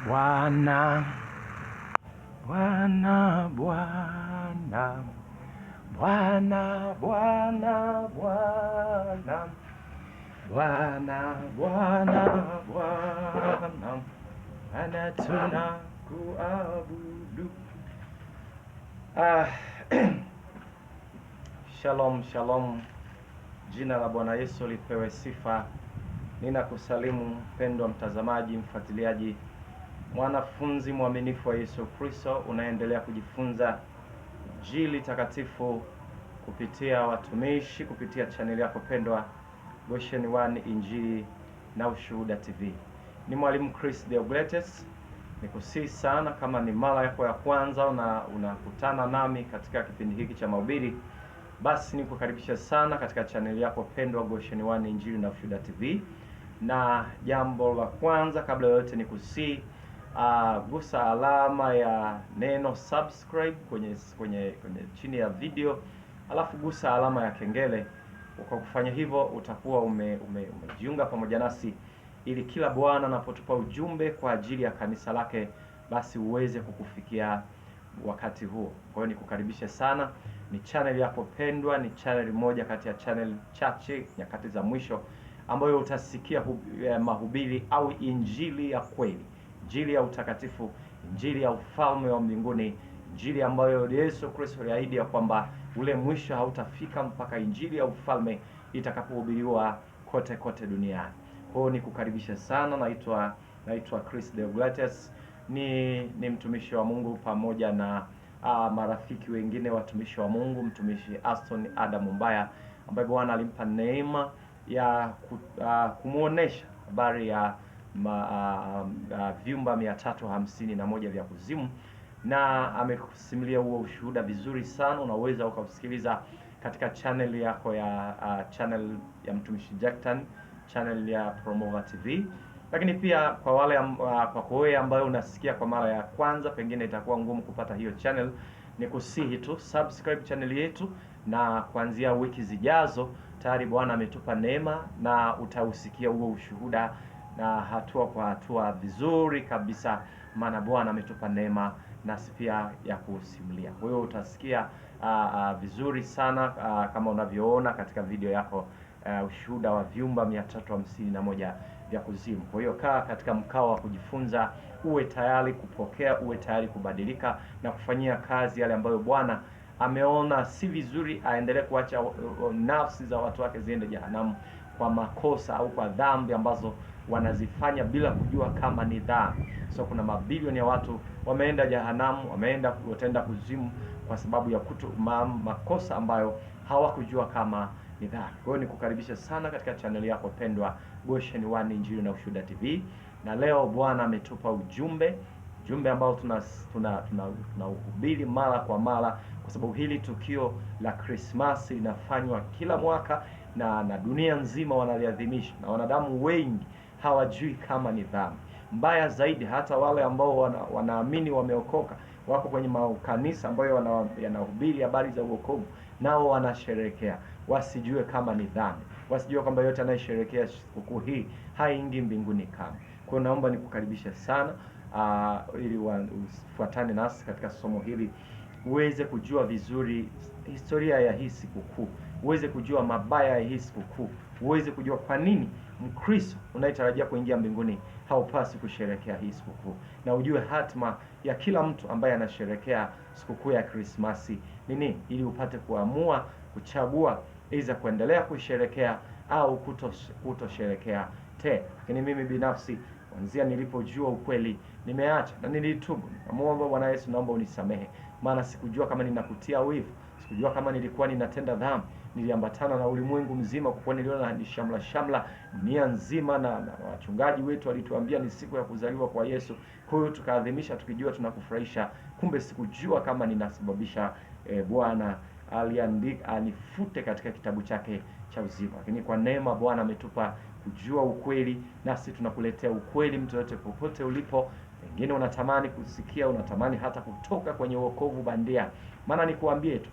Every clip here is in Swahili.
Bwana, Bwana, Bwana, Bwana, Bwana, Bwana, Bwana, Bwana, Bwana, Bwana tunakuabudu. Shalom, shalom. Jina la Bwana Yesu lipewe sifa. Ninakusalimu mpendwa mtazamaji, mfuatiliaji, mwanafunzi mwaminifu wa Yesu Kristo, unaendelea kujifunza Injili takatifu kupitia watumishi, kupitia chaneli yako pendwa Goshen One Injili na Ushuhuda TV. Ni mwalimu Chris Deogletes. Nikusihi sana, kama ni mara yako ya kwanza unakutana nami katika kipindi hiki cha mahubiri, basi nikukaribisha sana katika chaneli yako pendwa Goshen One Injili na Ushuhuda TV. Na jambo la kwanza kabla yote ni kusihi gusa alama ya neno subscribe kwenye chini ya video, alafu gusa alama ya kengele. Kwa kufanya hivyo utakuwa umejiunga pamoja nasi, ili kila Bwana anapotupa ujumbe kwa ajili ya kanisa lake basi uweze kukufikia wakati huo. Kwa hiyo nikukaribishe sana. Ni channel yako pendwa, ni channel moja kati ya channel chache nyakati za mwisho ambayo utasikia mahubiri au injili ya kweli, injili ya utakatifu, injili ya ufalme wa mbinguni, injili ambayo Yesu Kristo aliahidi ya kwamba ule mwisho hautafika mpaka injili ya ufalme itakapohubiriwa kote kote duniani. Kwa hiyo nikukaribisha sana. Naitwa Chris Deogletes. Ni mtumishi wa Mungu pamoja na marafiki wengine watumishi wa Mungu, mtumishi Aston Adam Mbaya ambaye Bwana alimpa neema ya kumuonesha habari ya vyumba 351 vya kuzimu, na amekusimulia huo ushuhuda vizuri sana. Unaweza ukausikiliza katika channel yako ya channel ya mtumishi Jackton, channel ya Promova TV. Lakini pia kwa wale kwa wewe ambayo unasikia kwa mara ya kwanza, pengine itakuwa ngumu kupata hiyo channel, ni kusihi tu subscribe channel yetu, na kuanzia wiki zijazo tayari Bwana ametupa neema na utausikia huo ushuhuda na hatua kwa hatua vizuri kabisa, maana Bwana ametupa neema nasi pia ya kusimulia. Kwa hiyo utasikia vizuri sana kama unavyoona katika video yako, ushuhuda wa vyumba 351 vya kuzimu. Kwa hiyo kaa katika mkao wa kujifunza, uwe tayari kupokea, uwe tayari kubadilika na kufanyia kazi yale ambayo Bwana ameona si vizuri aendelee kuacha nafsi za watu wake ziende jehanamu kwa makosa au kwa dhambi ambazo wanazifanya bila kujua kama ni dhambi. So kuna mabilioni ya watu wameenda jehanamu, wataenda kuzimu kwa sababu ya makosa ambayo hawakujua kama ni dhambi. Kwa hiyo nikukaribisha sana katika channel yako pendwa Goshen One Injili na Ushuhuda TV. Na leo Bwana ametupa ujumbe ambao tunauhubiri mara kwa mara, kwa sababu hili tukio la Christmas linafanywa kila mwaka na dunia nzima wanaliadhimisha, na wanadamu wengi hawajui kama ni dhambi. Mbaya zaidi, hata wale ambao wanaamini wameokoka, wako kwenye makanisa ambayo yanahubiri habari za wokovu, nao wanasherehekea wasijue kama ni dhambi, wasijue kwamba yote anayesherehekea sikukuu hii haingii mbinguni kama. Kwa hiyo naomba nikukaribishe sana ili ufuatane nasi katika somo hili, uweze kujua vizuri historia ya hii sikukuu, uweze kujua mabaya ya hii sikukuu, uweze kujua kwa nini Mkristo unayetarajia kuingia mbinguni haupasi kusherehekea hii sikukuu, na ujue hatima ya kila mtu ambaye anasherehekea sikukuu ya Krismasi ni nini, ili upate kuamua kuchagua iza kuendelea kusherehekea au kutosherehekea tena. Lakini mimi binafsi, kuanzia nilipojua ukweli, nimeacha na nilitubu. Namuomba Bwana Yesu, naomba unisamehe, maana sikujua kama ninakutia wivu, sikujua kama nilikuwa ninatenda dhambi. Niliambatana na ulimwengu mzima, kwa kuwa niliona ni shamla dunia nzima, na wachungaji wetu walituambia ni siku ya kuzaliwa kwa Yesu. Kwa hiyo tukaadhimisha tukijua tunakufurahisha, kumbe sikujua kama ninasababisha Bwana anifute katika kitabu chake cha uzima. Lakini kwa neema Bwana ametupa kujua ukweli, nasi tunakuletea ukweli. Mtu yote popote ulipo, pengine unatamani kusikia, unatamani hata kutoka kwenye wokovu bandia, maana nikuambie tu,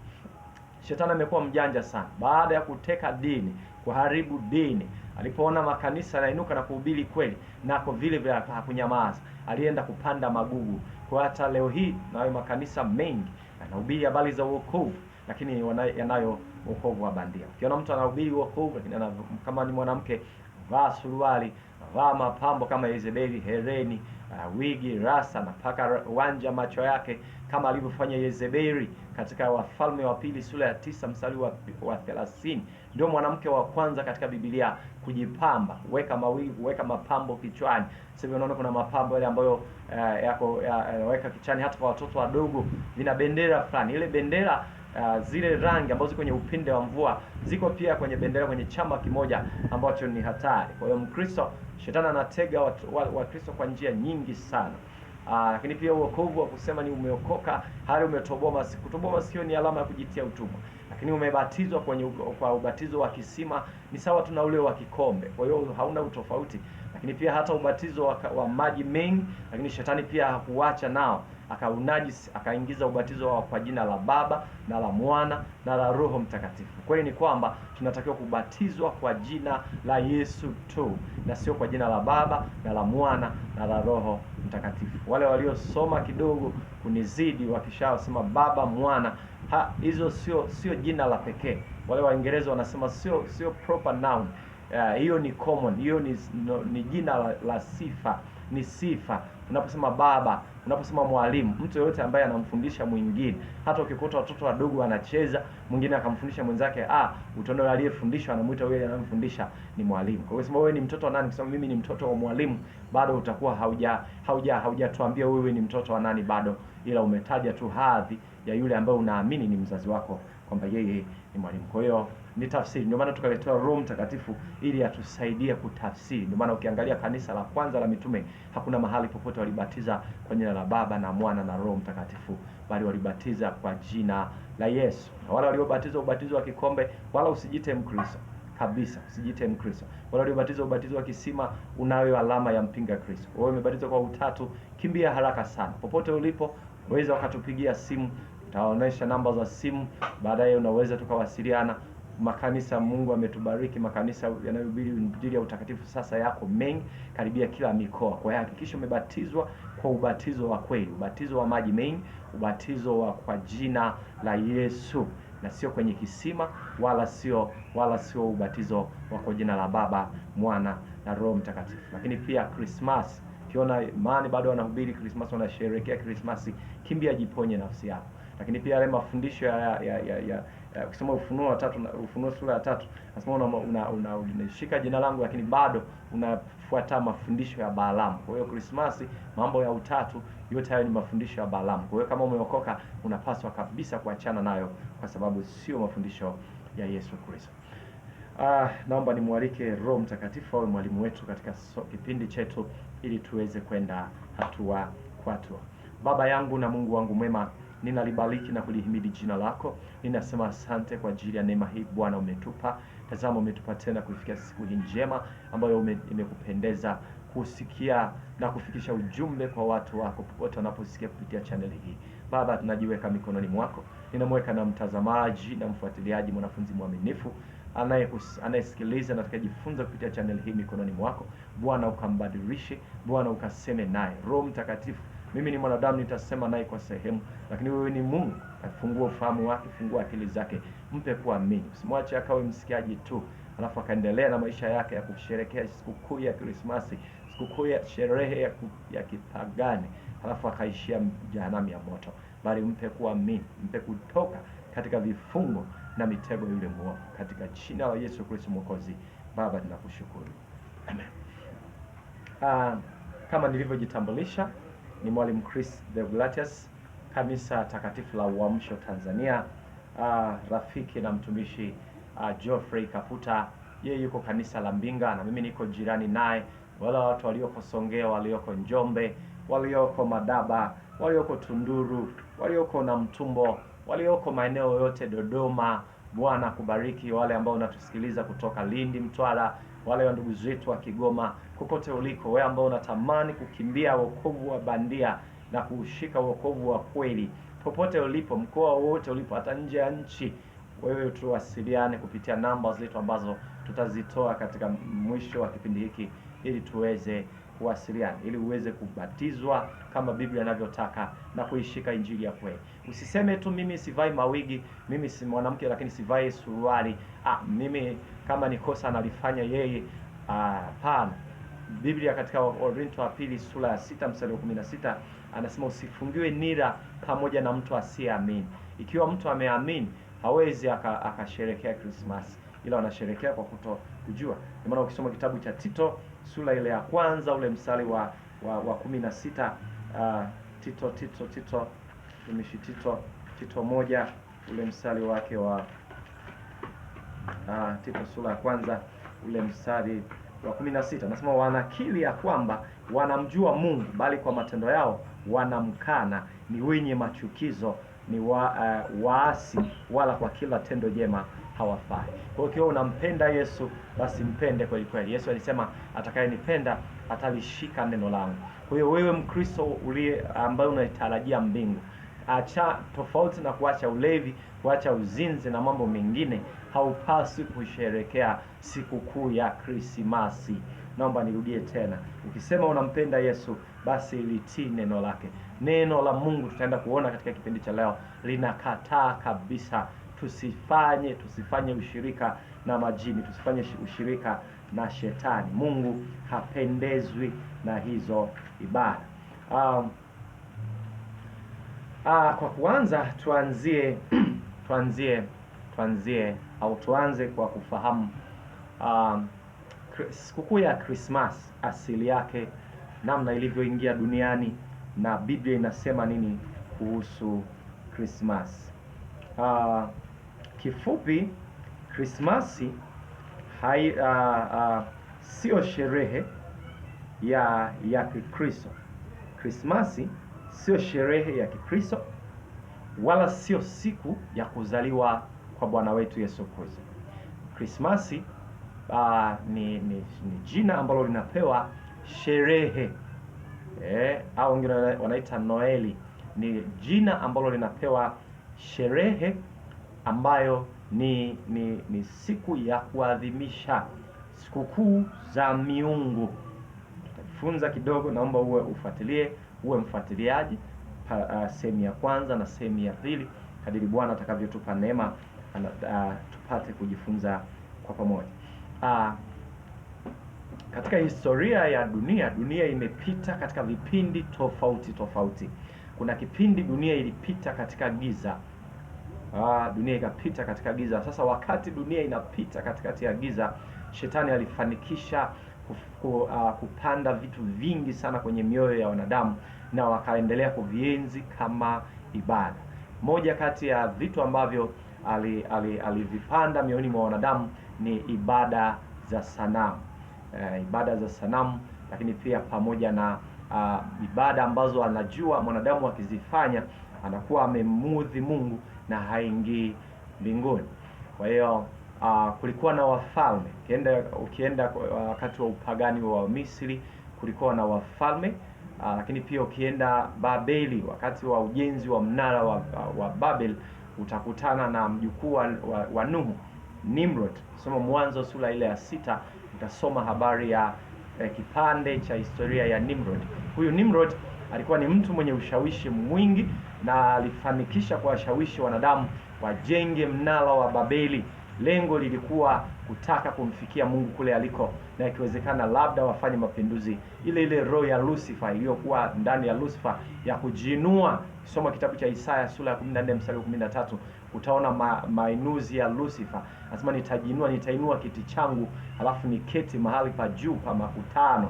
Shetani amekuwa mjanja sana. Baada ya kuteka dini, kuharibu dini. Alipoona makanisa yanainuka na kuhubiri kweli, nako vile vile hakunyamaza, alienda kupanda magugu. Kwa hata leo hii nayo makanisa mengi yanahubiri habari za wokovu, lakini yanayo wokovu wa bandia. Ukiona mtu anahubiri wokovu, lakini kama ni mwanamke, vaa suruali, vaa mapambo kama Yezebeli, hereni, wigi, rasa, na paka wanja macho yake kama alivyofanya Yezebeli katika Wafalme wa Pili sura ya 9 mstari wa 30. Ndio mwanamke wa kwanza katika Biblia kujipamba, weka mapambo kichwani. Sasa unaona kuna mapambo yale ambayo weka kichwani hata kwa watoto wadogo, vina bendera fulani. Ile bendera zile rangi ambazo kwenye upinde wa mvua ziko pia kwenye bendera, kwenye chama kimoja ambacho ni hatari. Kwa hiyo Mkristo, shetani anatega Wakristo kwa njia nyingi sana. Lakini pia wokovu wa kusema ni umeokoka hali umetoboa masikio. Kutoboa masikio ni alama ya kujitia utumwa, lakini umebatizwa kwa ubatizo wa kisima ni sawa tu na ule wa kikombe, kwa hiyo hauna utofauti. Lakini pia hata ubatizo wa maji mengi, lakini shetani pia hakuacha nao, akaunajisi, akaingiza ubatizo wa kwa jina la Baba na la Mwana na la Roho Mtakatifu. Kweli ni kwamba tunatakiwa kubatizwa kwa jina la Yesu tu, na sio kwa jina la Baba na la Mwana na la Roho Mtakatifu. Wale waliosoma kidogo kunizidi wakishasema Baba, Mwana, hizo sio jina la pekee. Wale Waingereza wanasema sio proper noun. Hiyo ni common, hiyo ni jina la sifa, ni sifa. Unaposema baba, unaposema mwalimu, mtu yote ambaye anamfundisha mwingine, hata ukikuta watoto wadogo wanacheza, mwingine akamfundisha mwenzake, utaona aliyefundishwa anamuita yule anamfundisha ni mwalimu. Kwa hiyo sema wewe ni mtoto wa nani, kusema mimi ni mtoto wa mwalimu, bado utakuwa haujatuambia wewe ni mtoto wa nani bado, ila umetaja tu hadhi ya yule ambaye unaamini ni mzazi wako kwamba yeye ni mwalimu. Kwa hiyo ni tafsiri. Ndio maana tukaletewa Roho Mtakatifu ili atusaidie kutafsiri. Ndio maana ukiangalia kanisa la kwanza la mitume, hakuna mahali popote walibatiza kwa jina la Baba na Mwana na Roho Mtakatifu, bali walibatiza kwa jina la Yesu. Na wale waliobatizwa ubatizo wa kikombe, wala usijite Mkristo kabisa, usijite Mkristo. Wale waliobatizwa ubatizo wa kisima, unayo alama ya mpinga Kristo. Wewe umebatizwa kwa utatu, kimbia haraka sana. Popote ulipo, waweza wakatupigia simu, tutaonesha namba za simu, baadaye unaweza tukawasiliana. Makanisa, Mungu ametubariki, makanisa yanayohubiri injili ya utakatifu sasa yako mengi karibia kila mikoa. Kwa hiyo hakikisha umebatizwa kwa ubatizo wa kweli, ubatizo wa maji mengi, ubatizo wa kwa jina la Yesu, na sio kwenye kisima, wala sio ubatizo wa kwa jina la Baba, Mwana na Roho Mtakatifu. Lakini pia Christmas, ukiona imani bado wanahubiri Christmas, wanasherehekea Christmas, kimbia jiponye nafsi yako. Lakini pia yale mafundisho ya ukisoma Ufunuo sura ya 3, nasema unashika jina langu lakini bado unafuata mafundisho ya Balaamu. Kwa hiyo Christmas, mambo ya utatu yote hayo ni mafundisho ya Balaamu. Kwa hiyo kama umeokoka, unapaswa kabisa kuachana nayo, kwa sababu sio mafundisho ya Yesu Kristo. Naomba nimwalike Roho Mtakatifu awe mwalimu wetu katika kipindi chetu ili tuweze kwenda hatua kwa hatua. Baba yangu na Mungu wangu mwema, ninalibariki na kulihimidi jina lako. Ninasema asante kwa ajili ya neema hii Bwana umetupa. Tazama, umetupa tena kufikia siku hii njema ambayo imekupendeza kusikia na kufikisha ujumbe kwa watu wako popote wanaposikia kupitia channel hii. Baba, tunajiweka mikononi mwako. Ninamweka na mtazamaji na mfuatiliaji, mwanafunzi mwaminifu anayesikiliza na atakayejifunza kupitia channel hii mikononi mwako. Bwana ukambadilishe, Bwana ukaseme naye. Roho Mtakatifu, mimi ni mwanadamu, nitasema naye kwa sehemu, lakini wewe ni Mungu. Afungua ufahamu wake, fungua akili zake, mpe kuamini. Usimwache akawe msikiaji tu, alafu akaendelea na maisha yake ya kusherehekea sikukuu ya Krismasi, sikukuu ya sherehe ya kipagani, alafu akaishia jehanamu ya moto. Bali mpe kuamini, mpe kutoka katika vifungo na mitego yule mwovu, katika jina la Yesu Kristo Mwokozi. Baba, tunakushukuru. Amen. Kama nilivyojitambulisha, ni Mwalimu Chris Deogratias, kanisa takatifu la Uamsho Tanzania. Rafiki na mtumishi Geoffrey Kaputa, yeye yuko kanisa la Mbinga na mimi niko jirani naye. Wale watu walioko Songea, walioko Njombe, walioko Madaba, walioko Tunduru, walioko na Mtumbo, walioko maeneo yote Dodoma, Bwana kubariki. Wale ambao unatusikiliza kutoka Lindi, Mtwara, wale wa ndugu zetu wa Kigoma, kokote uliko, wewe ambao unatamani kukimbia wokovu wa bandia na kuushika wokovu wa kweli, popote ulipo, mkoa wote ulipo, hata nje ya nchi, wewe tuwasiliane kupitia namba zetu ambazo tutazitoa katika mwisho wa kipindi hiki ili tuweze kuwasiliana, ili uweze kubatizwa kama Biblia inavyotaka na kuishika injili ya kweli. Usiseme tu mimi sivai mawigi, mimi si mwanamke lakini sivai suruali, mimi kama ni kosa analifanya yeye. Hapana. Biblia katika Wakorintho wa pili sura ya 6 mstari wa 16 anasema usifungiwe nira pamoja na mtu asiyeamini. Ikiwa mtu ameamini hawezi akasherekea Krismasi, ila wanasherekea kwa kutokujua. Kwa maana ukisoma kitabu cha Tito sura ile ya kwanza ule mstari wa 16, Tito moja ule mstari wake wa Tito sura ya kwanza ule mstari wa 16 anasema wanakiri ya kwamba wanamjua Mungu, bali kwa matendo yao wanamkana, ni wenye machukizo, ni waasi, wala kwa kila tendo jema hawafai. Kwa hiyo ukiwa unampenda Yesu, basi mpende kweli kweli. Yesu alisema atakayenipenda atalishika neno langu. Kwa hiyo wewe Mkristo ambaye unaitarajia mbingu, acha, tofauti na kuacha ulevi, kuacha uzinzi na mambo mengine, haupasi kusherekea sikukuu ya Krismasi. Naomba nirudie tena. Ukisema unampenda Yesu, basi litii neno lake. Neno la Mungu tutaenda kuona katika kipindi cha leo linakataa kabisa tusifanye ushirika na majini, tusifanye ushirika na shetani. Mungu hapendezwi na hizo ibada. Kwa kuanza tuanze kwa kufahamu sikukuu ya Krismasi asili yake, namna ilivyoingia duniani na Biblia inasema nini kuhusu Krismasi. Kifupi, Krismasi sio sherehe ya Kikristo. Krismasi sio sherehe ya Kikristo, wala sio siku ya kuzaliwa kwa Bwana wetu Yesu Kristo. Krismasi ni jina ambalo linapewa sherehe, au wengine wanaita Noeli. Ni jina ambalo linapewa sherehe ambayo ni siku ya kuadhimisha sikukuu za miungu. Tutajifunza kidogo, naomba uwe mfuatiliaji sehemu ya kwanza na sehemu ya pili kadiri Bwana atakavyotupa neema tupate kujifunza kwa pamoja. Katika historia ya dunia imepita katika vipindi tofauti. Kuna kipindi dunia ilipita katika giza. Dunia ikapita katika giza. Sasa wakati dunia inapita katikati ya giza, shetani alifanikisha kupanda vitu vingi sana kwenye mioyo ya wanadamu, na wakaendelea kuvienzi kama ibada. Moja kati ya vitu ambavyo alivipanda mioyoni mwa wanadamu ni ibada za sanamu, lakini pia pamoja na ibada ambazo anajua mwanadamu akizifanya anakuwa amemudhi Mungu na haingii mbinguni. Kwa hiyo kulikuwa na wafalme. Ukienda wakati wa upagani wa Misri kulikuwa na wafalme, lakini pia ukienda Babeli wakati wa ujenzi wa mnara wa Babel utakutana na mjukuu wa Nuhu, Nimrod. Soma Mwanzo sura ile ya 6, utasoma habari ya kipande cha historia ya Nimrod. Huyu Nimrod alikuwa ni mtu mwenye ushawishi mwingi na alifanikisha kuwashawishi wanadamu wajenge mnara wa Babeli. Lengo lilikuwa kutaka kumfikia Mungu kule aliko, na ikiwezekana labda wafanye mapinduzi ile roho ya Lucifer iliyokuwa ndani ya Lucifer ya kujiinua. Soma kitabu cha Isaya sura ya 14 mstari wa 13, utaona mainuzi ya Lucifer. Anasema nitainua kiti changu alafu niketi mahali pa juu pa makutano.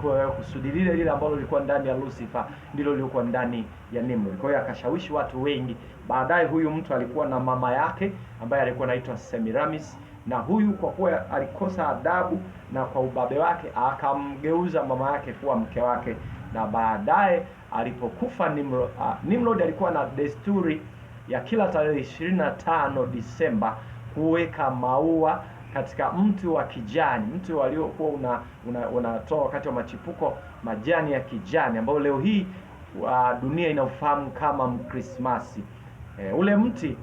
Kwa kusudi lile ambalo lilikuwa ndani ya Lucifer ndilo lilikuwa ndani ya Nimrod. Kwa hiyo akashawishi watu wengi. Baadaye huyu mtu alikuwa na mama yake ambaye alikuwa anaitwa Semiramis, na huyu kwa kuwa alikosa adabu na kwa ubabe wake akamgeuza mama yake kuwa mke wake. Na baadaye alipokufa Nimrod alikuwa na desturi ya kila tarehe 25 Disemba kuweka maua katika mti wa kijani, mti waliokuwa unatoa wakati wa machipuko majani ya kijani, ambao leo hii dunia inaofahamu kama Krismasi. Ule mti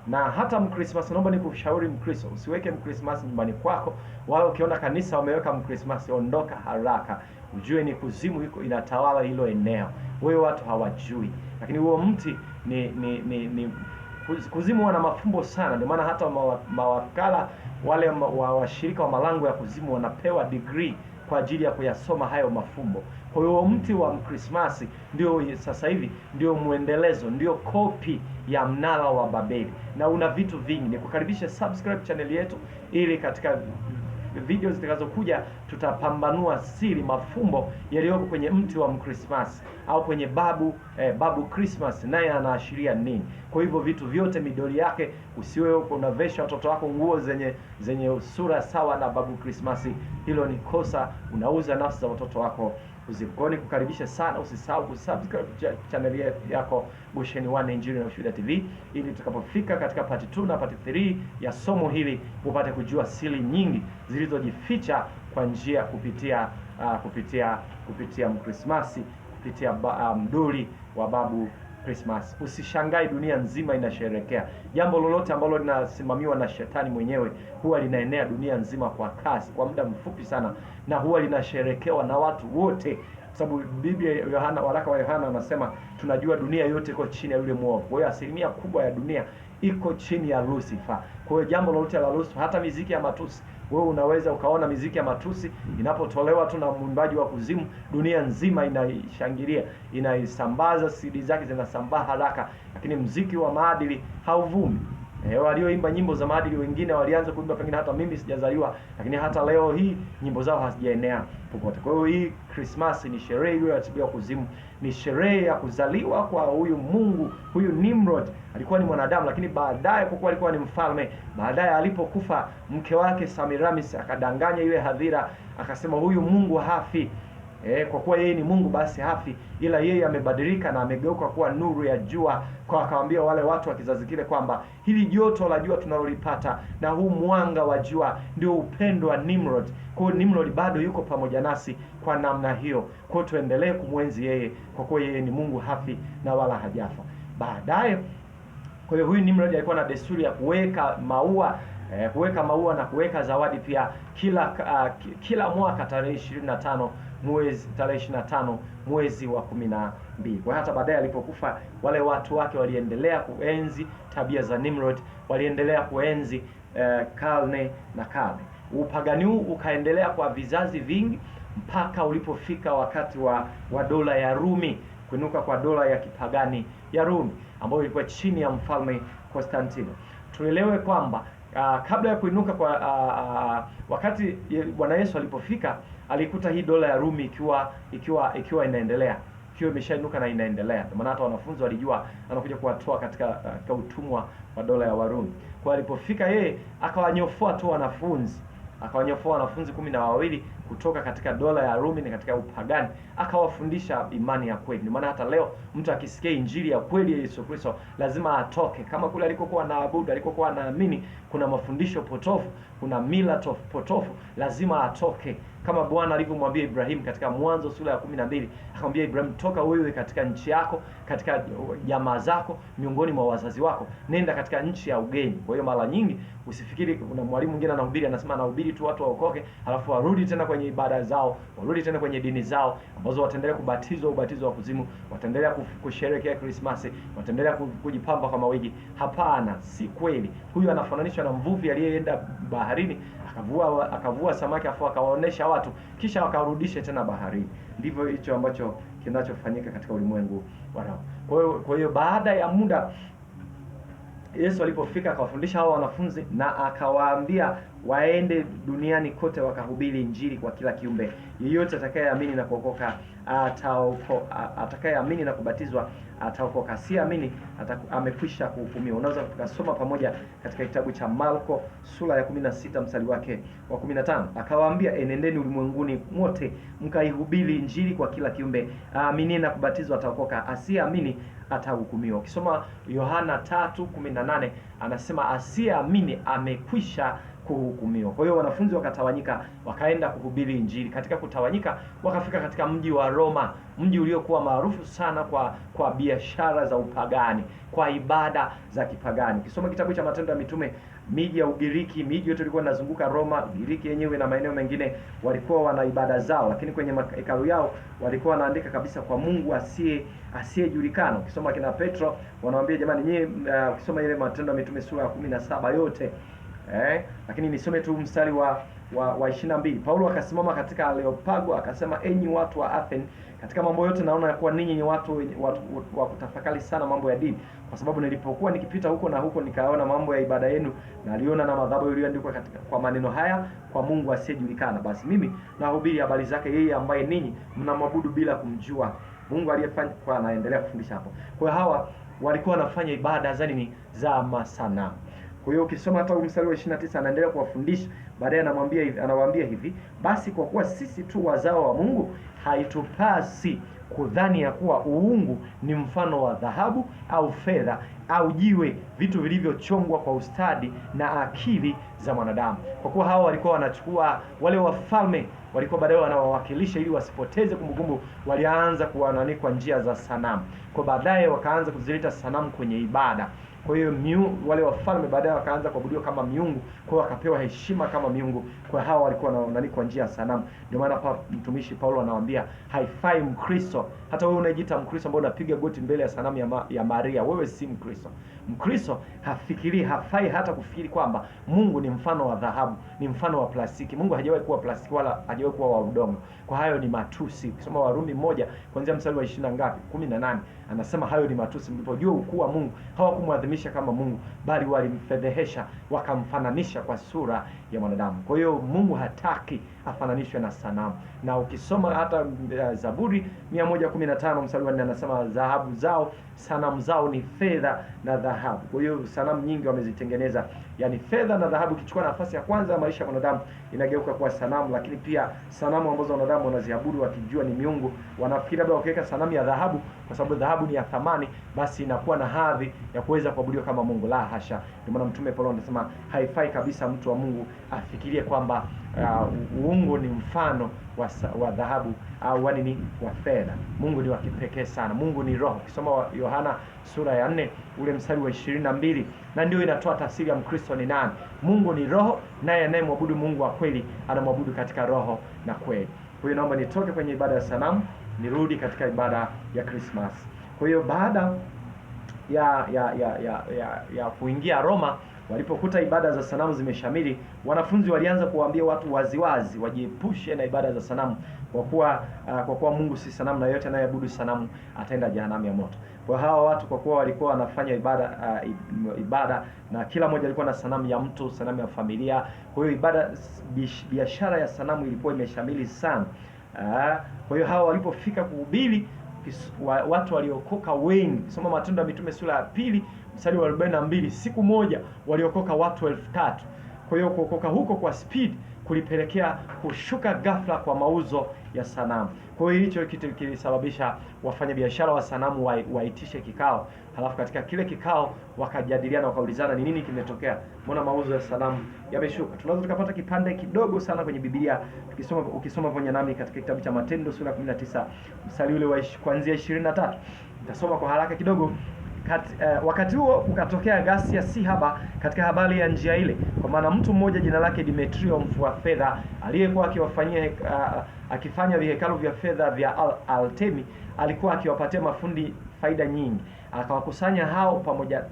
Na hata Mkrismasi, naomba nikushauri Mkristo, usiweke Mkrismasi nyumbani kwako, wala ukiona kanisa wameweka Mkrismasi, ondoka haraka. Ujue ni kuzimu iko inatawala hilo eneo, wewe watu hawajui. Lakini huo mti ni kuzimu wana mafumbo sana, ndio maana hata mawakala wale washirika wa malango ya kuzimu wanapewa degree kwa ajili ya kuyasoma hayo mafumbo. Kwa hiyo mti wa Mkrismasi ndio sasa hivi ndio muendelezo, ndio kopi ya mnara wa Babeli, na una vitu vingi. Nikukaribisha subscribe channel yetu, ili katika video zitakazokuja tutapambanua siri, mafumbo yaliyoko kwenye mti wa Mkrismasi au kwenye babu Christmas, naye anaashiria nini. Kwa hivyo vitu vyote, midoli yake, usiwe unavesha watoto wako nguo zenye sura sawa na babu Christmas. Hilo ni kosa, unauza nafsi za watoto wako uzikoni. Kukaribisha sana, usisahau kusubscribe channel yako Gosheni One Injili na Ushuhuda TV, ili tutakapofika katika part 2 na part 3 ya somo hili upate kujua siri nyingi zilizojificha kwa njia kupitia Mkrismasi, kupitia mdoli wa babu Christmas. Usishangai dunia nzima inasherehekea. Jambo lolote ambalo linasimamiwa na shetani mwenyewe huwa linaenea dunia nzima kwa kasi, kwa muda mfupi sana, na huwa linasherehekewa na watu wote, sababu Biblia waraka wa Yohana anasema tunajua dunia yote iko chini ya yule mwovu. Kwa hiyo asilimia kubwa ya dunia iko chini ya Lucifer. Kwa hiyo jambo lolote la Lucifer, hata miziki ya matusi, wewe unaweza ukaona miziki ya matusi inapotolewa tu na mwimbaji wa kuzimu, dunia nzima inaishangilia, inaisambaza, CD zake zinasambaa haraka. Lakini mziki wa maadili hauvumi. Walioimba nyimbo za maadili wengine walianza kuimba pengine hata mimi sijazaliwa, lakini hata leo hii nyimbo zao hazijaenea popote. Kwa hiyo hii Christmas ni sherehe iliyoratibiwa kuzimu, ni sherehe ya kuzaliwa kwa huyu Mungu. Huyu Nimrod alikuwa ni mwanadamu, lakini baadaye, kwa kuwa alikuwa ni mfalme, baadaye alipokufa mke wake Semiramis akadanganya ile hadhira, akasema huyu Mungu hafi. Kwa kuwa yeye ni Mungu basi hafi, ila yeye amebadilika na amegeuka kuwa nuru ya jua. Kwa akawaambia wale watu wa kizazi kile kwamba hili joto la jua tunalolipata na huu mwanga wa jua ndio upendo wa Nimrod. Kwa hiyo Nimrod bado yuko pamoja nasi kwa namna hiyo. Kwa hiyo tuendelee kumwenzi yeye, kwa kuwa yeye ni Mungu hafi na wala hajafa. Baadaye, kwa hiyo huyu Nimrod alikuwa na desturi ya kuweka maua na kuweka zawadi pia kila mwaka tarehe 25 mwezi wa 12. Kwa hata baadaye alipokufa, wale watu wake waliendelea kuenzi tabia za Nimrod, waliendelea kuenzi karne na karne. Upagani huu ukaendelea kwa vizazi vingi mpaka ulipofika wakati wa dola ya Rumi, kuinuka kwa dola ya kipagani ya Rumi ambayo ilikuwa chini ya mfalme Konstantino. Tuelewe kwamba kabla ya kuinuka wakati Bwana Yesu alipofika, alikuta hii dola ya Rumi ikiwa inaendelea, ikiwa imeshainuka na inaendelea. Kwa maana hata wanafunzi walijua anakuja kuwatoa katika utumwa wa dola ya Warumi. Kwa alipofika yeye akawanyofoa tu wanafunzi, akawanyofoa wanafunzi 12 kutoka katika dola ya Rumi na katika upagani, akawafundisha imani ya kweli. Ndio maana hata leo mtu akisikia injili ya kweli ya Yesu Kristo lazima atoke. Kama kule alikokuwa anaabudu, alikokuwa anaamini kuna mafundisho potofu, kuna mila potofu, lazima atoke. Kama Bwana alivyomwambia Ibrahim katika Mwanzo sura ya 12, akamwambia Ibrahim, toka wewe katika nchi yako, katika jamaa zako, miongoni mwa wazazi wako, nenda katika nchi ya ugeni. Kwa hiyo mara nyingi usifikiri kuna mwalimu mwingine anahubiri, anasema anahubiri tu watu waokoke, halafu warudi tena kwenye ibada zao, warudi tena kwenye dini zao ambazo wataendelea kubatizwa ubatizo wa kuzimu, wataendelea kusherehekea Krismasi, wataendelea kujipamba kwa mawigi. Hapana, si kweli. Huyu anafananishwa na mvuvi aliyeenda baharini akavua samaki afu akawaonesha watu kisha wakarudishe tena baharini. Ndivyo hicho ambacho kinachofanyika katika ulimwengu wa roho. Kwa hiyo baada ya muda Yesu alipofika akawafundisha hao wanafunzi na akawaambia waende duniani kote wakahubiri injili kwa kila kiumbe. Yeyote atakayeamini na kuokoka atakayeamini na kubatizwa ataokoka, asiamini amekwisha kuhukumiwa. Unaweza tukasoma pamoja katika kitabu cha Marko sura ya 16 mstari wake wa 15. Akawaambia, enendeni ulimwenguni mote mkaihubiri injili kwa kila kiumbe. Aamini na kubatizwa ataokoka, asiamini atahukumiwa. Ukisoma Yohana 3:18 anasema asiamini amekwisha kuhukumiwa. Kwa hiyo wanafunzi wakatawanyika, wakaenda kuhubiri Injili. Katika kutawanyika, wakafika katika mji wa Roma, mji uliokuwa maarufu sana kwa biashara za upagani, kwa ibada za kipagani. Ukisoma kitabu cha Matendo ya Mitume, miji ya Ugiriki, miji yote ilikuwa inazunguka Roma. Ugiriki yenyewe na maeneo mengine walikuwa wana ibada zao, lakini kwenye hekalu yao walikuwa wanaandika kabisa kwa Mungu asiyejulikana. Ukisoma kina Petro wanawaambia jamani, nyie ukisoma ile Matendo ya Mitume sura ya 17 yote lakini nisome tu mstari wa 22. Paulo akasimama katika Areopago akasema, enyi watu wa Athens, katika mambo yote naona kuwa ninyi ni watu wa kutafakari sana mambo ya dini, kwa sababu nilipokuwa nikipita huko na huko nikaona mambo ya ibada yenu, na aliona na madhabahu iliyoandikwa kwa maneno haya, kwa Mungu asiyejulikana. Basi mimi nahubiri habari zake yeye ambaye ninyi mnamwabudu bila kumjua, Mungu aliyefanya. Kwa anaendelea kufundisha hapo. Kwa hawa walikuwa wanafanya ibada za masanamu. Kwa hiyo ukisoma hata mstari wa 29 anaendelea kuwafundisha, baadaye anawaambia hivi, basi kwa kuwa sisi tu wazao wa Mungu, haitupasi kudhani ya kuwa uungu ni mfano wa dhahabu au fedha au jiwe, vitu vilivyochongwa kwa ustadi na akili za mwanadamu. Kwa kuwa hao walikuwa wanachukua wale wafalme, walikuwa baadaye wanawawakilisha ili wasipoteze kumbukumbu, walianza kuwananikwa njia za sanamu. Kwa baadaye wakaanza kuzileta sanamu kwenye ibada. Kwa hiyo wale wafalme baadaye wakaanza kuabudiwa kama miungu, kwa wakapewa heshima kama miungu. Kwa hao walikuwa wanaonani kwa njia ya sanamu. Ndio maana mtumishi Paulo anawaambia haifai Mkristo. Hata wewe unajiita Mkristo ambao unapiga goti mbele ya sanamu ya Maria, wewe si Mkristo. Mkristo hafai hata kufikiri kwamba Mungu ni mfano wa dhahabu, ni mfano wa plastiki. Mungu hajawahi kuwa plastiki wala hajawahi kuwa wa udongo. Kwa hayo ni matusi. Ukisoma Warumi 1 kuanzia mstari wa 20 ngapi? 18. Anasema hayo ni matusi. Mlipojua ukuu wa Mungu, hawakumwadhimisha kama Mungu, bali walimfedhehesha, wakamfananisha kwa sura ya mwanadamu. Kwa hiyo Mungu hataki afananishwe na sanamu. Na ukisoma hata Zaburi 115 mstari wa 4 anasema dhahabu zao, sanamu zao ni fedha na dhahabu. Kwa hiyo sanamu nyingi wamezitengeneza. Yaani fedha na dhahabu ikichukua nafasi ya kwanza ya maisha ya mwanadamu, inageuka kuwa sanamu. Lakini pia sanamu ambazo wanadamu wanaziabudu wakijua ni miungu, wanafikiri labda wakiweka sanamu ya dhahabu, kwa sababu dhahabu ni ya thamani, basi inakuwa na hadhi ya kuweza kuabudiwa kama Mungu. La hasha. Ndio maana Mtume Paulo anasema haifai kabisa mtu wa Mungu afikirie kwamba uungu ni mfano wa dhahabu au wa fedha. Mungu ni wa kipekee sana. Mungu ni roho. Ukisoma Yohana sura ya 4 ule mstari wa 22, na ndio inatoa tafsiri ya Mkristo ni nani. Mungu ni roho, naye anayemwabudu Mungu wa kweli anamwabudu katika roho na kweli. Kwa hiyo naomba nitoke kwenye ibada ya sanamu nirudi katika ibada ya Christmas. Kwa hiyo baada ya kuingia Roma, walipokuta ibada za sanamu zimeshamiri, wanafunzi walianza kuwaambia watu waziwazi wajiepushe na ibada za sanamu, kwa kuwa Mungu si sanamu, na yote anayeabudu sanamu ataenda jehanamu ya moto. Kwa hawa watu, kwa kuwa walikuwa wanafanya ibada na kila mmoja alikuwa na sanamu ya mtu, sanamu ya familia. Kwa hiyo biashara ya sanamu ilikuwa imeshamili sana. Kwa hiyo hawa walipofika kuhubiri, watu waliokoka wengi. Soma Matendo ya Mitume sura ya 2 mstari wa 42, siku moja waliokoka watu 3000. Kwa hiyo kuokoka huko kwa speed kulipelekea kushuka ghafla kwa mauzo ya sanamu. Kwa hiyo hicho kitu kilisababisha wafanya biashara wa sanamu waitishe kikao. Halafu katika kile kikao wakajadiliana, wakaulizana ni nini kimetokea, mbona mauzo ya sanamu yameshuka. Tunaweza tukapata kipande kidogo sana kwenye Biblia ukisoma pamoja nami katika kitabu cha Matendo sura 19 mstari ule wa kuanzia 23. Nitasoma kwa haraka kidogo. Wakati huo ukatokea ghasia si haba katika habari ya njia ile, kwa maana mtu mmoja jina lake Demetrio, mfua fedha, aliyekuwa akifanya vihekalu vya fedha vya Artemi, alikuwa akiwapatia mafundi faida nyingi. Akawakusanya hao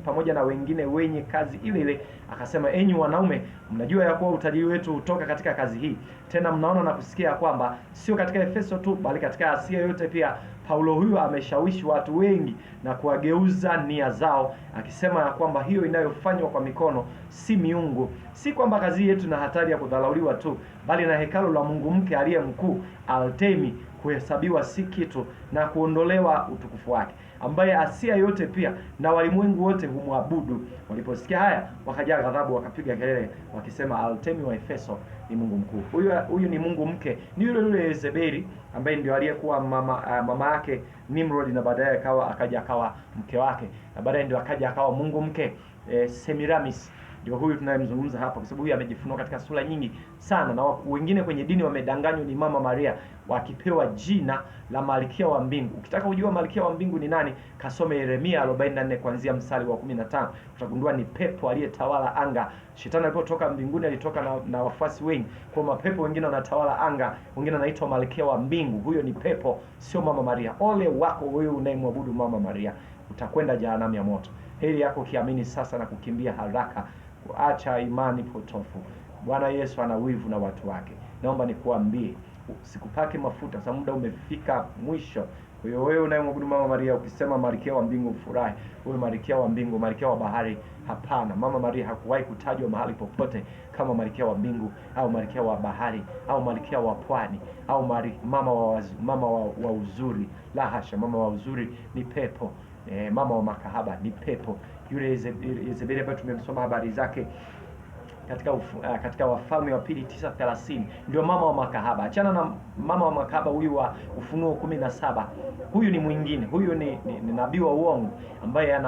pamoja na wengine wenye kazi ile ile, akasema, enyi wanaume, mnajua ya kuwa utajiri wetu hutoka katika kazi hii. Tena mnaona na kusikia kwamba sio katika Efeso tu, bali katika Asia yote pia Paulo huyu ameshawishi watu wengi na kuwageuza nia zao, akisema ya kwamba hiyo inayofanywa kwa mikono si miungu. Si kwamba kazi yetu na hatari ya kudhalauliwa tu, bali na hekalu la Mungu mke aliye mkuu, Artemi, kuhesabiwa si kitu na kuondolewa utukufu wake, ambaye Asia yote pia na walimwengu wote humwabudu. Waliposikia haya, wakajaa ghadhabu, wakapiga kelele wakisema, Artemi wa Efeso ni mungu mkuu. Huyu ni mungu mke, ni yule Yezebeli ambaye ndio aliyekuwa mama yake Nimrod, na baadaye akaja akawa mke wake, na baadaye ndio akaja akawa mungu mke Semiramis. ndio huyu tunayemzungumza hapa, kwa sababu huyu amejifunua katika sura nyingi sana, na wengine kwenye dini wamedanganywa ni Mama Maria, wakipewa jina la Malkia wa Mbingu. Ukitaka kujua Malkia wa Mbingu ni nani, kasome Yeremia 44 kuanzia mstari wa 15, utagundua ni pepo aliyetawala anga. Shetani alipotoka mbinguni alitoka na wafuasi wengi, kwa mapepo wengine wanatawala anga, wengine anaitwa Malkia wa Mbingu. Huyo ni pepo, sio Mama Maria. Ole wako wewe unayemwabudu Mama Maria, utakwenda jehanamu ya moto. Heri yako ukiamini sasa na kukimbia haraka kuacha imani potofu. Bwana Yesu ana wivu na watu wake. Naomba nikuambie, usikupake mafuta, sababu muda umefika mwisho. Kwa hiyo wewe unayemwabudu Mama Maria, ukisema Malkia wa Mbingu ufurahi. Wewe Malkia wa Mbingu, Malkia wa bahari, hapana. Mama Maria hakuwahi kutajwa mahali popote kama Malkia wa Mbingu au Malkia wa bahari au Malkia wa pwani au mama wa uzuri. La hasha, mama wa uzuri ni pepo. Mama wa makahaba ni pepo. Yule Yezebeli ambaye tumemsoma habari zake katika Wafalme wa Pili 9:30 ndio mama wa makahaba. Achana na mama wa makahaba huyu wa Ufunuo 17. Huyu ni mwingine. Huyu ni nabii wa uongo ambaye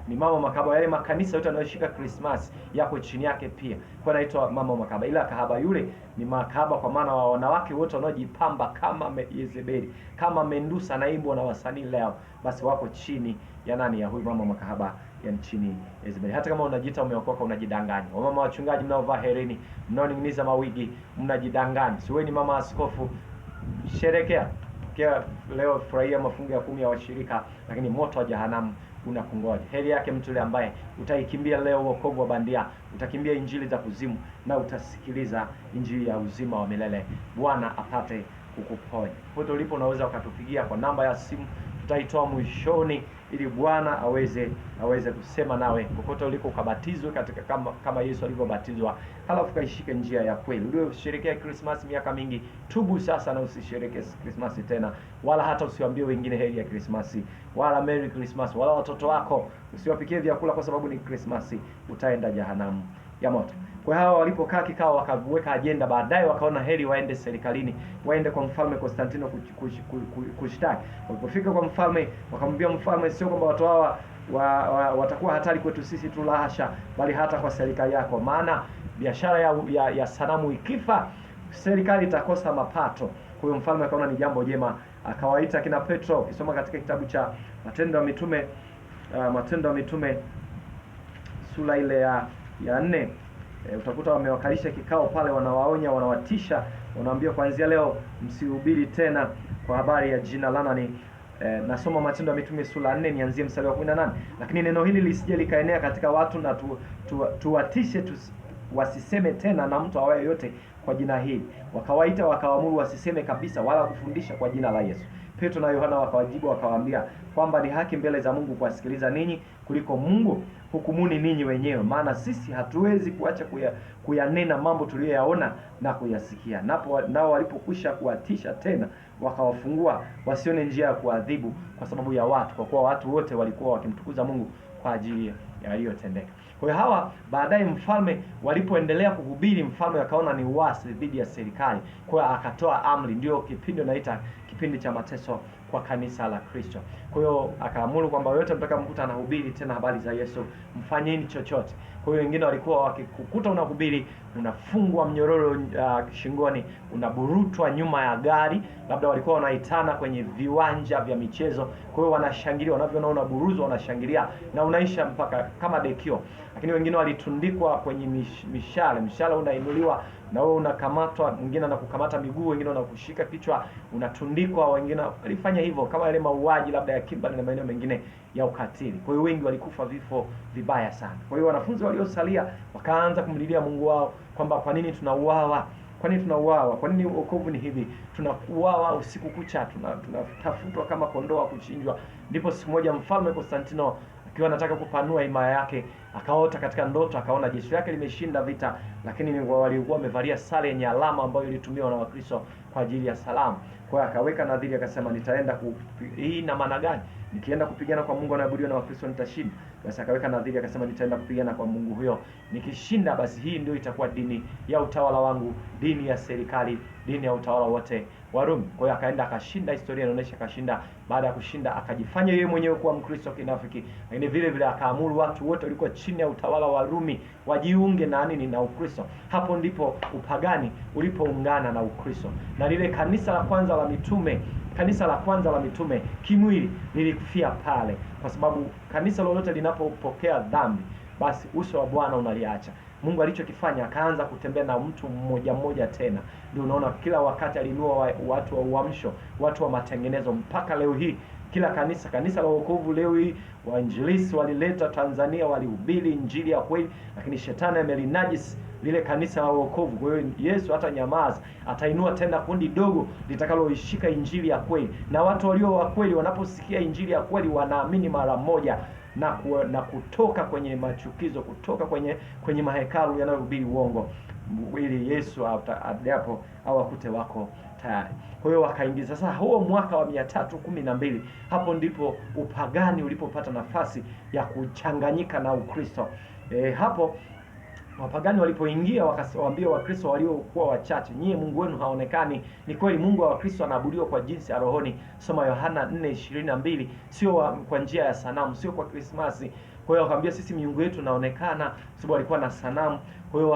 ni mama wa makahaba. Yale makanisa yote yanayoshika Christmas yako chini yake pia, kwa anaitwa mama wa makahaba. Ila kahaba yule ni makahaba kwa maana wa wanawake wote wanaojipamba kama Yezebeli, kama Mendusa naimbwa na wasanii leo, basi wako chini ya nani? Ya huyu mama wa makahaba, ya nchini Yezebeli. Hata kama unajiita umeokoka, unajidanganya. Wamama wachungaji mnaovaa hereni, mnaoning'iniza mawigi, mnajidanganya. Si wewe ni mama askofu, sherekea leo, furahia mafungo ya 10 ya washirika, lakini moto wa jehanamu unakungoja. Heri yake mtu yule ambaye utaikimbia leo wokovu wa bandia, utakimbia injili za kuzimu na utasikiliza injili ya uzima wa milele. Bwana apate kukuponya. Popote ulipo unaweza ukatupigia kwa namba ya simu, tutaitoa mwishoni, ili Bwana aweze kusema nawe. Popote uliko ukabatizwe katika kama Yesu alivyobatizwa, halafu kaishike njia ya kweli. Ndio usherekea Christmas miaka mingi, tubu sasa na usisherekee Christmas tena, wala hata usiwaambie wengine heri ya Christmas wala Merry Christmas, wala watoto wako usiwapikie vyakula kwa sababu ni Christmas. Utaenda jehanamu ya moto. Kwa hawa walipokaa kikao, wakaweka ajenda, baadaye wakaona heri waende serikalini, waende kwa mfalme Konstantino kushtaki. Walipofika kwa mfalme, wakamwambia mfalme, sio kwamba watu hawa watakuwa hatari kwetu sisi tu, la hasha, bali hata kwa serikali yako, maana biashara ya sanamu ikifa, serikali itakosa mapato. Kwa hiyo mfalme akaona ni jambo jema, akawaita kina Petro. Ukisoma katika kitabu cha Matendo ya Mitume sura ile ya 4, utakuta wamewakalisha kikao pale, wanawaonya, wanawatisha, wanawaambia kuanzia leo msihubiri tena kwa habari ya jina la nani. Nasoma Matendo ya Mitume sura 4 nianzie mstari wa 18. Lakini neno hili lisije likaenea katika watu, na tuwatishe wasiseme tena na mtu awaye yote kwa jina hili. Wakawaita wakawaamuru wasiseme kabisa wala kufundisha kwa jina la Yesu. Petro na Yohana wakawajibu wakawaambia kwamba ni haki mbele za Mungu kuwasikiliza ninyi kuliko Mungu. Hukumuni ninyi wenyewe, maana sisi hatuwezi kuacha kuyanena mambo tuliyoyaona na kuyasikia. Nao walipokwisha kuwatisha tena, wakawafungua wasione njia ya kuadhibu kwa sababu ya watu, kwa kuwa watu wote walikuwa wakimtukuza Mungu kwa ajili ya yaliyotendeka. Kwa hiyo hawa baadaye mfalme walipoendelea kuhubiri, mfalme akaona ni uasi dhidi ya serikali, kwa hiyo akatoa amri. Ndio kipindi naita kipindi cha mateso kwa kanisa la Kristo. Kwa hiyo akaamuru kwamba yote mtakamkuta anahubiri tena habari za Yesu, mfanyeni chochote. Kwa hiyo wengine walikuwa wakikukuta unahubiri, unafungwa mnyororo shingoni, unaburutwa nyuma ya gari, labda walikuwa wanaitana kwenye viwanja vya michezo. Kwa hiyo wanashangilia, wanavyoona unaburuzwa wanashangilia, na unaisha mpaka kama dekio. Lakini wengine walitundikwa kwenye mishale unainuliwa na wewe unakamatwa, mwingine anakukamata miguu, wengine wanakushika kichwa, unatundikwa. Wengine walifanya hivyo kama yale mauaji labda ya Kimberley na maeneo mengine ya ukatili. Kwa hiyo wengi walikufa vifo vibaya sana. Kwa hiyo wanafunzi waliosalia wakaanza kumlilia Mungu wao kwamba kwa nini tunauawa? Kwa nini tunauawa? Kwa nini wokovu ni hivi? Tunauawa usiku kucha, tunatafutwa kama kondoo wa kuchinjwa. Ndipo siku moja mfalme Konstantino akiwa anataka kupanua himaya yake, akaota katika ndoto, akaona jeshi lake limeshinda vita, lakini walikuwa wamevalia sare yenye alama ambayo ilitumiwa na Wakristo kwa ajili ya salamu. Kwa hiyo akaweka nadhiri akasema, nitaenda hii ina maana gani? Nikienda kupigana kwa Mungu anaabudiwa na Wakristo nitashinda. Basi akaweka nadhiri akasema, nitaenda kupigana kwa Mungu huyo, nikishinda basi hii ndio itakuwa dini ya utawala wangu, dini ya serikali, dini ya utawala wote wa Rumi. Kwa hiyo akaenda akashinda, historia inaonyesha akashinda. Baada ya kushinda akajifanya yeye mwenyewe kuwa Mkristo kinafiki, lakini vile vile akaamuru watu wote walikuwa chini ya utawala wa Rumi wajiunge na nini, na Ukristo. Hapo ndipo upagani ulipoungana na Ukristo, na lile kanisa la kwanza la mitume kimwili lilikufia pale, kwa sababu kanisa lolote linapopokea dhambi basi uso wa Bwana unaliacha. Mungu alichokifanya akaanza kutembea na mtu mmoja mmoja tena. Ndio unaona kila wakati alinua watu wa uamsho, watu wa matengenezo, mpaka leo hii kila kanisa la wokovu leo hii wainjilisti walileta Tanzania, walihubiri injili ya kweli, lakini shetani amelinajisi lile kanisa la wokovu. Kwa hiyo Yesu hata nyamaza, atainua tena kundi dogo litakaloishika injili ya kweli, na watu walio wa kweli wanaposikia injili ya kweli wanaamini mara moja na kutoka kwenye machukizo, kutoka kwenye mahekalu yanayohubiri uongo, ili Yesu hapo awakute wako tayari. Kwa hiyo wakaingiza. Sasa huo mwaka wa 312 hapo ndipo upagani ulipopata nafasi ya kuchanganyika na Ukristo. Hapo wapagani walipoingia wakawaambia Wakristo waliokuwa wachache, nyie Mungu wenu haonekani. Ni kweli Mungu wa Wakristo anaabudiwa kwa jinsi ya rohoni, soma Yohana 4:22, sio kwa njia ya sanamu, sio kwa Krismasi. Kwa hiyo wakaambia sisi miungu yetu inaonekana, sababu walikuwa na sanamu. Kwa hiyo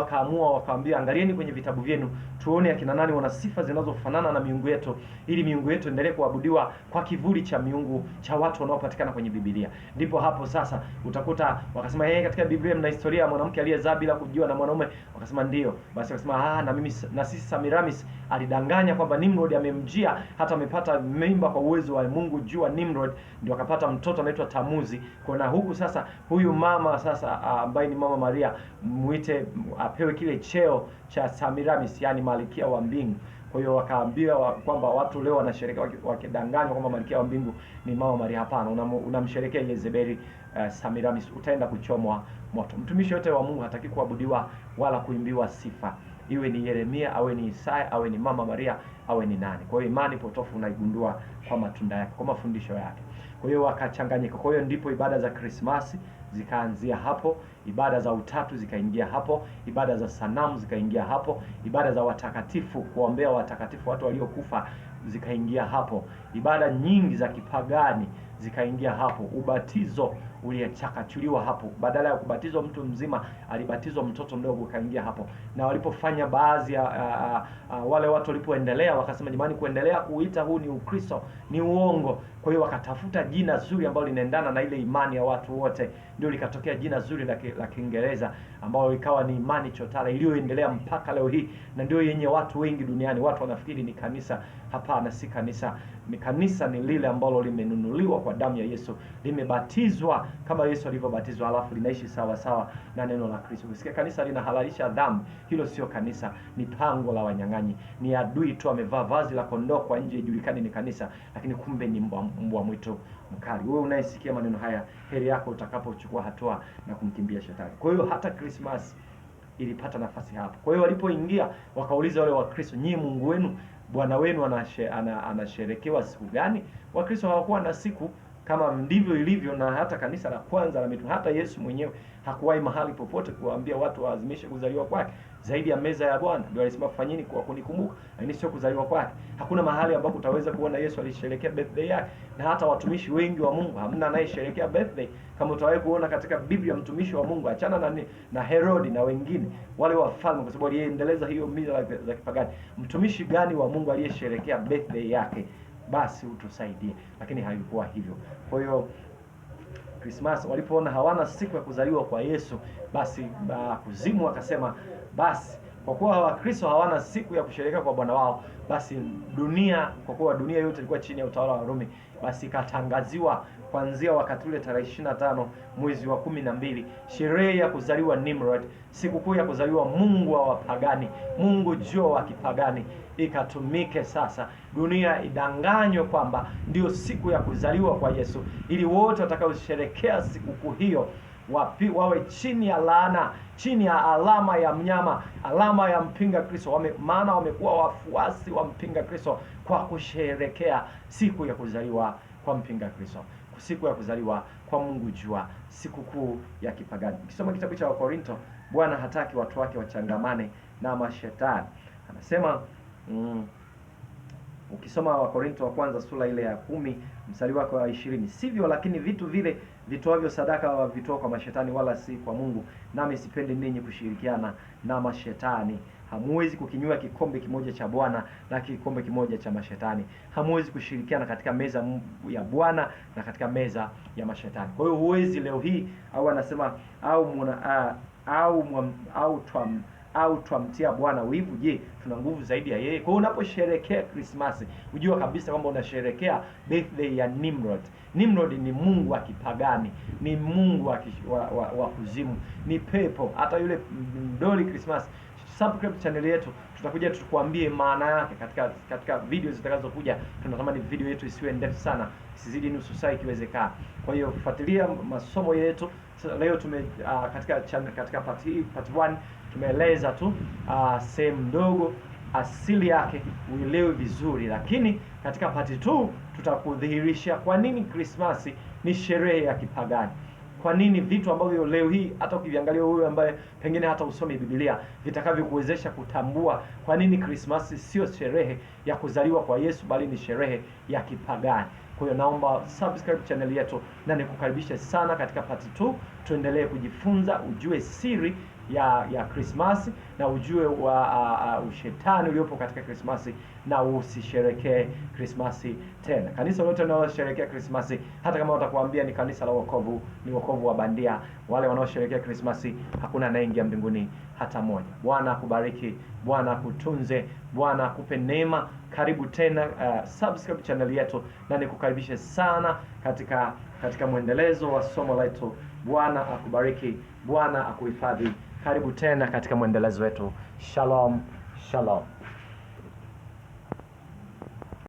wakaambia angalieni kwenye vitabu vyenu tuone akina nani wana sifa zinazofanana na miungu yetu, ili miungu yetu endelee kuabudiwa kwa kivuli cha miungu cha watu wanaopatikana kwenye Biblia. Ndipo hapo sasa utakuta wakasema, katika Biblia mna historia ya mwanamke aliyezaa bila kujua na mwanaume. Wakasema ndio. Basi wakasema na sisi Semiramis alidanganya kwamba Nimrod amemjia, hata amepata mimba kwa uwezo wa Mungu juu wa Nimrod, ndio akapata mtoto anaitwa Tamuzi. Kwa huku sasa huyu mama sasa ambaye ni Mama Maria muite apewe kile cheo cha Semiramis, yani malkia wa mbingu. Kwa hiyo wakaambiwa kwamba watu leo wanasherehekea wakidanganywa kwamba malkia wa mbingu ni Mama Maria. Hapana, unamsherehekea Yezebeli. Semiramis utaenda kuchomwa moto. Mtumishi yote wa Mungu hataki kuabudiwa wala kuimbiwa sifa, iwe ni Yeremia, awe ni Isaya, awe ni Mama Maria, awe ni nani. Kwa hiyo imani potofu unaigundua kwa matunda yake, kwa mafundisho yake. Kwa hiyo wakachanganyika. Kwa hiyo ndipo ibada za Krismasi zikaanzia hapo, ibada za utatu zikaingia hapo, ibada za sanamu zikaingia hapo, ibada za watakatifu, kuombea watakatifu, watu waliokufa, zikaingia hapo, ibada nyingi za kipagani zikaingia hapo, ubatizo uliyechakachuliwa hapo, badala ya kubatizwa mtu mzima alibatizwa mtoto mdogo, kaingia hapo. Na walipofanya baadhi ya wale watu walipoendelea wakasema, jamani, kuendelea kuita huu ni Ukristo ni uongo. Kwa hiyo wakatafuta jina zuri ambalo linaendana na ile imani ya watu wote, ndio likatokea jina zuri la Kiingereza ambalo likawa ni imani chotara iliyoendelea mpaka leo hii, na ndio yenye watu wengi duniani. Watu wanafikiri ni kanisa. Hapana, si kanisa. Kanisa ni lile ambalo limenunuliwa kwa damu ya Yesu, limebatizwa kama Yesu alivyobatizwa, alafu linaishi sawa sawa na neno la Kristo. Ukisikia kanisa linahalalisha dhambi, hilo sio kanisa, ni pango la wanyang'anyi. Ni adui tu amevaa vazi la kondoo kwa nje, ijulikane ni kanisa, lakini kumbe ni mbwa mwitu mkali. Wewe unayesikia maneno haya, heri yako utakapochukua hatua na kumkimbia shetani. Kwa hiyo hata Christmas ilipata nafasi hapo. Kwa hiyo walipoingia wakauliza wale Wakristo, nyinyi Mungu wenu, Bwana wenu anasherekewa siku gani? Wakristo hawakuwa na siku kama ndivyo ilivyo na hata kanisa la kwanza la mitume. Hata Yesu mwenyewe hakuwahi mahali popote kuambia watu waazimishe kuzaliwa kwake zaidi ya meza ya Bwana. Ndio alisema fanyeni kwa kunikumbuka, lakini sio kuzaliwa kwake. Hakuna mahali ambapo utaweza kuona Yesu alisherehekea birthday yake, na hata watumishi wengi wa Mungu hamna anayesherehekea birthday. Kama utawahi kuona katika Biblia mtumishi wa Mungu, achana na Herodi na wengine wale wafalme, kwa sababu aliendeleza hiyo mila za kipagani, mtumishi gani wa Mungu aliyesherehekea birthday yake? Basi utusaidie. Lakini haikuwa hivyo. Kwa hiyo Christmas walipoona hawana siku ya kuzaliwa kwa Yesu, basi kuzimu akasema, basi kwa kuwa Wakristo hawana siku ya kusherehekea kwa Bwana wao, basi dunia, kwa kuwa dunia yote ilikuwa chini ya utawala wa Rumi, basi ikatangaziwa kuanzia wakati ule tarehe 25 mwezi wa 12 sherehe ya kuzaliwa Nimrod, sikukuu ya kuzaliwa mungu wa wapagani, mungu jua wa kipagani, ikatumike sasa. Dunia idanganywe kwamba ndio siku ya kuzaliwa kwa Yesu, ili wote watakaosherehekea sikukuu hiyo wawe chini ya laana, chini ya alama ya mnyama, alama ya mpinga Kristo. Maana wamekuwa wafuasi wa mpinga Kristo kwa kusherehekea siku ya kuzaliwa kwa mpinga Kristo, siku ya kuzaliwa kwa Mungu jua, sikukuu ya kipagani. Ukisoma kitabu cha Wakorinto, Bwana hataki watu wake wachangamane na mashetani. Anasema ukisoma Wakorinto wa kwanza sura ile ya 10 mstari wake wa 20, sivyo lakini vitu vile vitoavyo sadaka wavitoa kwa mashetani wala si kwa Mungu, nami sipendi ninyi kushirikiana na mashetani. Hamuwezi kukinywa kikombe kimoja cha Bwana na kikombe kimoja cha mashetani. Hamuwezi kushirikiana katika meza ya Bwana na katika meza ya mashetani. Kwa hiyo huwezi leo hii, au anasema au twamtia Bwana wivu? Je, tuna nguvu zaidi ya yeye? Kwa hiyo unaposherehekea Krismasi, ujua kabisa kwamba unasherehekea birthday ya Nimrod. Nimrod ni mungu wa kipagani, ni mungu wa kuzimu, ni pepo. Hata yule mdoli Krismasi, subscribe channel yetu, tutakuja tukuambie maana yake katika video zitakazokuja. Tunatamani video yetu isiwe ndefu sana, isizidi nusu saa ikiwezekana. Kwa hiyo fuatilia masomo yetu. Leo tume katika part 1 tumeeleza tu sehemu ndogo asili yake uelewe vizuri, lakini katika part 2 tutakudhihirisha kwa nini Krismasi ni sherehe ya kipagani. Kwa nini vitu ambavyo leo hii hata ukiviangalia wewe ambaye pengine hata usome Biblia vitakavyokuwezesha kutambua kwa nini Krismasi sio sherehe ya kuzaliwa kwa Yesu bali ni sherehe ya kipagani. Kwa hiyo naomba subscribe channel yetu na nikukaribishe sana katika part 2. Tuendelee kujifunza, ujue siri ya Krismasi na ujue ushetani uliopo katika Krismasi, na usisherekee Krismasi tena. Kanisa lote linalosherehekea Krismasi, hata kama watakuambia ni kanisa la wokovu, ni wokovu wa bandia. Wale wanaosherehekea Krismasi hakuna anaingia mbinguni hata moja. Bwana akubariki, Bwana akutunze, Bwana akupe neema. Karibu tena, subscribe channel yetu na nikukaribishe sana katika mwendelezo wa somo letu. Bwana akubariki, Bwana akuhifadhi. Karibu tena katika mwendelezo wetu. Shalom, shalom.